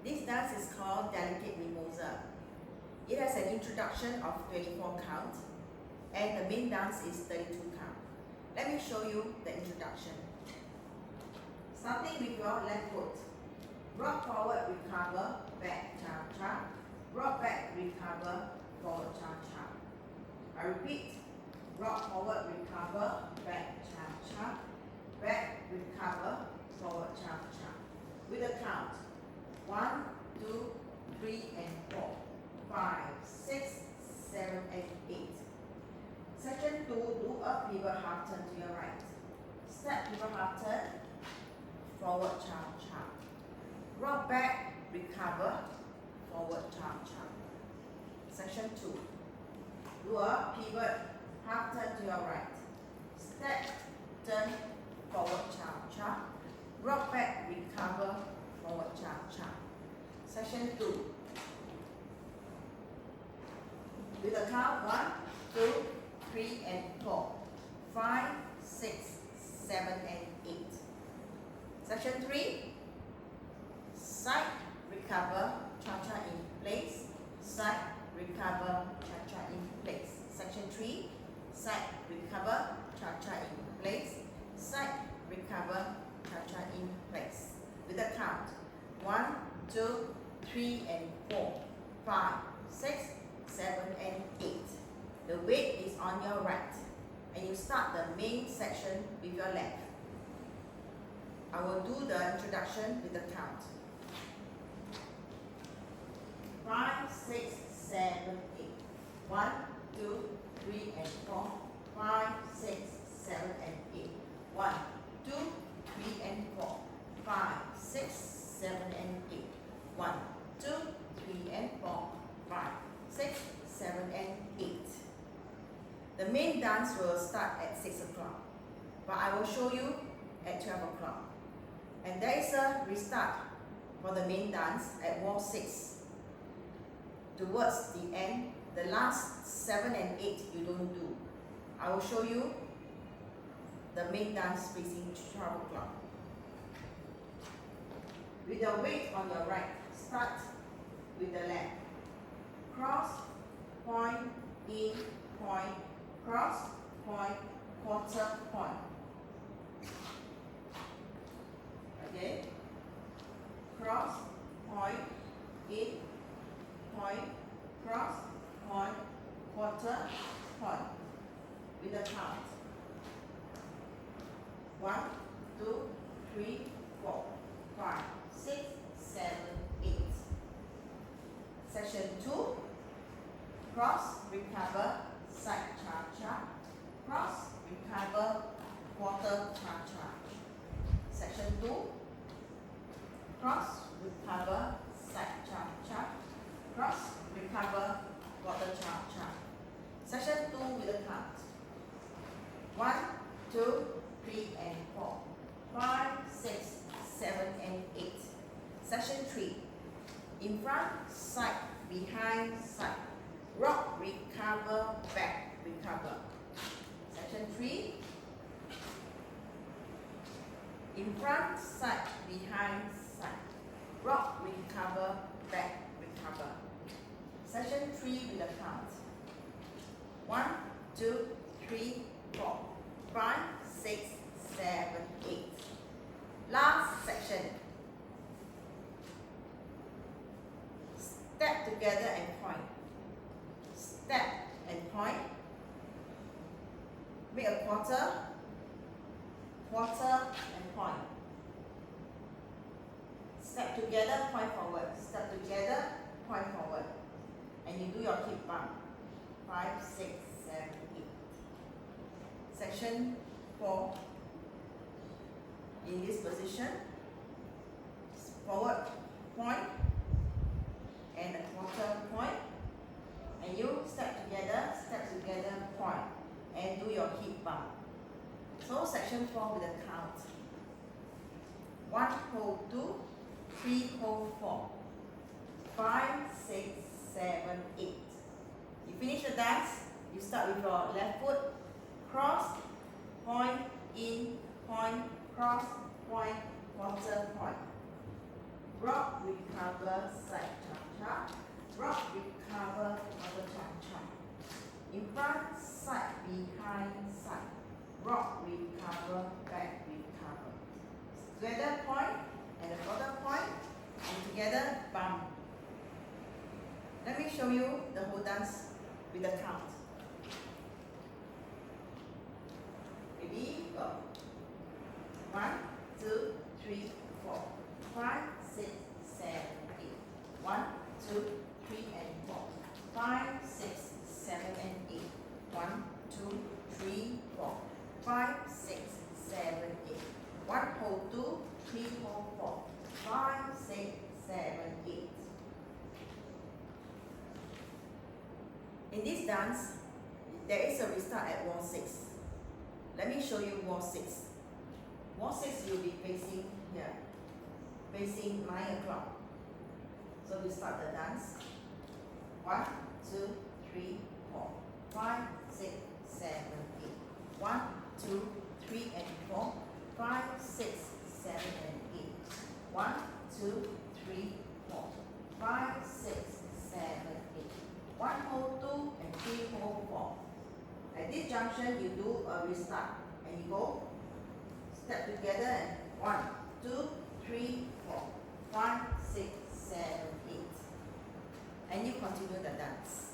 This dance is called Delicate Mimosa. It has an introduction of 24 count and the main dance is 32 count. Let me show you the introduction. Starting with your left foot. Rock forward, recover, back, cha-cha. Rock back, recover, forward, cha-cha. I repeat. Rock forward, recover, back, cha-cha. Back, recover, forward, cha-cha. With a count. 1, 2, 3, and 4, 5, 6, 7, and 8. Section 2, do a pivot half turn to your right. Step pivot half turn, forward cha-cha. Rock back, recover, forward cha-cha. Section 2, do a pivot half turn to your right. Step, turn, forward cha-cha. Rock back, recover, forward cha-cha. Section 2. With a count 1, 2, 3, and 4, 5, 6, 7, and 8. Section 3. Side, recover, cha-cha in place. Side, recover, cha-cha in place. Section 3. Side, recover, cha-cha in place. Side, recover, cha-cha in place. With a count 1, 2, 3, and 4, 5, 6, 7, and 8. The weight is on your right, and you start the main section with your left. I will do the introduction with the count. 5, 6, 7, 8. 1, 2, 3, and 4, 5, 6, 7, and 8. 1, 2, 3, and 4, 5, 6, 7, and 8. 1, 2, 3, and 4, 5, 6, 7, and 8. The main dance will start at 6 o'clock, but I will show you at 12 o'clock. And there is a restart for the main dance at wall 6. Towards the end, the last 7 and 8 you don't do. I will show you the main dance facing 12 o'clock. With the weight on your right, start with the left. Cross, point, in, point, cross, point, quarter, point. Okay? Cross, point, in, point, cross, point, quarter, point. With a count. 1, 2, 3, 4, 5, 6, 7, 8. Section 2. Cross, recover, side cha-cha. Cross, recover, quarter cha-cha. Section 2. Cross, recover, side cha-cha. Cross, recover, quarter cha-cha. Section 2 with a count. 1, 2, 3, and 4, 5, 6, 7, and 8. Section 3. In front, side, behind, side. Rock, recover, back, recover. Section 3. In front, side, behind, side. Rock, recover, back, recover. Section 3 with a count. 1, 2, 3, 4, 5, 6, 7, 8. Last section. Step together and point. Step and point. Make a quarter, quarter, and point. Step together, point forward. Step together, point forward. And you do your hip bump. 5, 6, 7, 8. Section 4. In this position, forward point and a quarter point, and you step together, point, and do your hip bump. So section 4 with a count. 1, hold 2, 3, hold 4, 5, 6, 7, 8. You finish the dance, you start with your left foot, cross, point, in, point, cross, point, quarter, point. rock, recover, side, cha-cha, rock, recover, cover, cha-cha. In front, side, behind, side, rock, recover, back, recover. Together point, and the bottom point, and together bump. Let me show you the whole dance with the count. Ready? Go. 1, 2, 3, 4, 5, 6, 7, 8. 1, 2, 3, and 4. 5, 6, 7, and 8. 1, 2, 3, 4. 5, 6, 7, 8. 1, hold 2, 3, hold 4. 5, 6, 7, 8. In this dance, there is a restart at wall 6. Let me show you wall 6. Wall 6, you'll be facing here, facing 9 o'clock. So we start the dance. 1, 2, 3, 4, 5, 6, 7, 8. 1, 2, 3, and 4, 5, 6, 7, and 8. 1, 2, 3, 4, 5, 6, 7, 8. 1 hold 2 and 3 hold 4. At this junction, you do a restart and you go step together and 1, 2, 3, 4, 5, 6, 7, 8. And you continue the dance.